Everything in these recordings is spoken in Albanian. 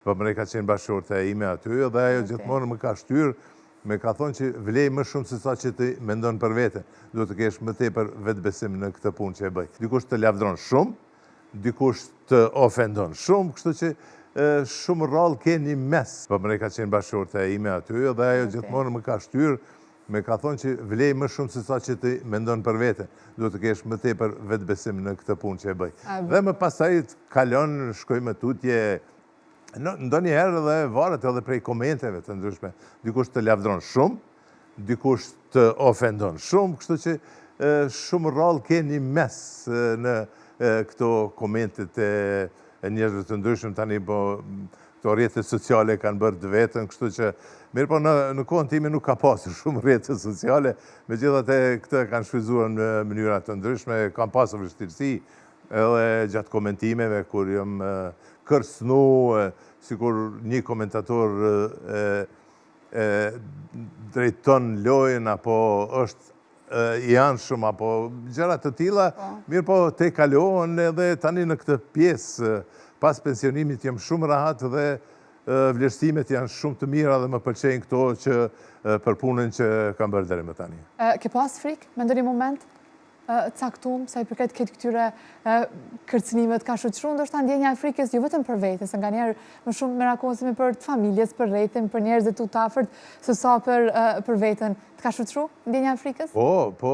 Po më ka qenë bashkëshorte e ime aty dhe ajo gjithmonë më ka shtyrë, me ka thonë që vlej më shumë se sa që ti mendon për vete. Duhet të kesh më tepër vetbesim në këtë punë që e bëj. Dikush të lavdron shumë, dikush të ofendon shumë, kështu që shumë rrallë ke një mes. Po më ka qenë bashkëshorte e ime aty dhe ajo gjithmonë më ka shtyrë, me ka thonë që vlej më shumë se sa që ti mendon për vete. Duhet të kesh më tepër vetbesim në këtë punë që e bëj. Dhe më pasaj kalon, shkoj me tutje. Ndonjë herë dhe varet edhe prej komenteve të ndryshme. Dikush të lavdron shumë, dikush të ofendon shumë, kështu që shumë rrallë ke një mes në këto komentet e njerëzve të ndryshme. Tani po këto rrjetet sociale kanë bërë të vetën, kështu që mirë po në kohën time nuk ka pasur shumë rrjetet sociale, megjithatë këtë kanë shfrytzuar në mënyra të ndryshme, kanë pasur vështirësi edhe gjatë komentimeve kur jam kërcënu, sikur një komentator drejton lojën apo është i anshëm apo gjëra të tilla, mirë po te kalohen edhe tani në këtë pjesë pas pensionimit jam shumë rahat dhe vlerësimet janë shumë të mira dhe më pëlqejnë këto që për punën që kam bërë deri më tani. Ke pas frikë me ndonjë moment caktuar sa i përket këtyre kërcënimet ka shoqëruar ndoshta ndjenja e frikës jo vetëm për vete, se nganjëherë më shumë merakosemi për të familjes, për rrethin, për njerëzit të afërt, se sa për veten. Të ka shoqëruar ndjenja e frikës? Po,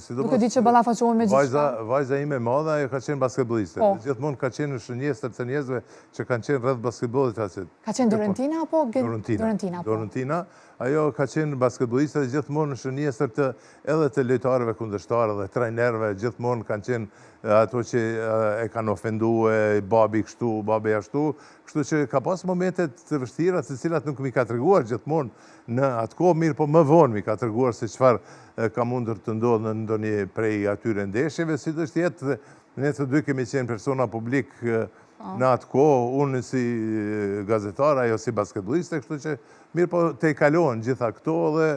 sidomos. Nuk e di që ballafaqohen me gjithçka. Vajza ime e madhe ajo ka qenë basketbolliste. Gjithmonë ka qenë në shënjestër të njerëzve që kanë qenë rreth basketbollit atë. Ka qenë Dorentina apo Dorentina. Ajo ka qenë basketbolliste dhe gjithmonë në shënjestër të edhe të lojtarëve kundërshtarë dhe trajnerëve, gjithmonë kanë qenë ato që e kanë ofenduar, babi kështu, babi ashtu, kështu që ka pas momente të vështira të cilat nuk mi ka treguar gjithmonë në atë kohë, mirë po më vonë mi ka treguar se çfarë ka mundur të ndodhë në ndonjë prej atyre ndeshjeve, si të jetë ne të dy kemi qenë persona publik në atë kohë, unë si gazetar, ajo si basketbolliste, kështu që mirë po te kalohen gjitha këto dhe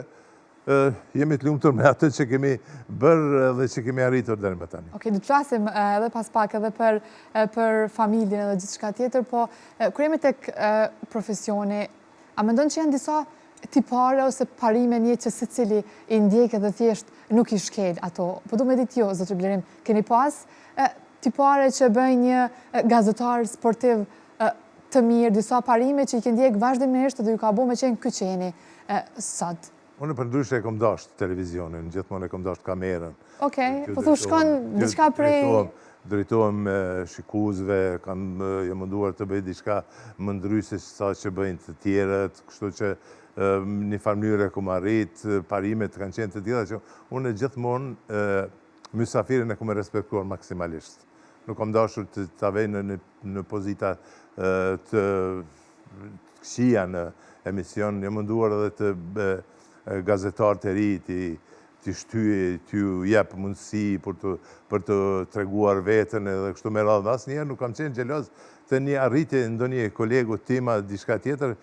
jemi të lumtur me atë që kemi bërë dhe që kemi arritur deri më tani. Okej, do të flasim edhe pas pak edhe për familjen edhe gjithçka tjetër, po kur jemi tek profesioni, a mendon që janë disa tipare ose parime një që secili i ndjek edhe thjesht nuk i shkel ato? Po du me ditë jo, zotër Blerim, keni pas tipare që bëjnë një gazetar sportiv të mirë, disa parime që i kënë ndjek vazhdimisht dhe ju ka bo me qenë kyqeni sot? Unë për ndryshe e kom dasht televizionin, gjithmonë e kom dasht kamerën. Okej, po thu shkon diçka prej... Drejtohem shikuesve, jam munduar të bëj diçka më ndryshe sa që bëjnë të tjerët, kështu që një farë mënyrë e kom arrit, parimet kanë qenë të tjera që unë gjithmonë mysafirin e kom e respektuar maksimalisht. Nuk kom dashur të vej në pozita të këqija në emision, jam munduar edhe të gazetar të ri, të shtyje, të jep mundësi për të treguar veten edhe kështu me radhë. Asnjëherë nuk kam qenë xheloz të një arritje ndonjë kolegu tim a diçka tjetër,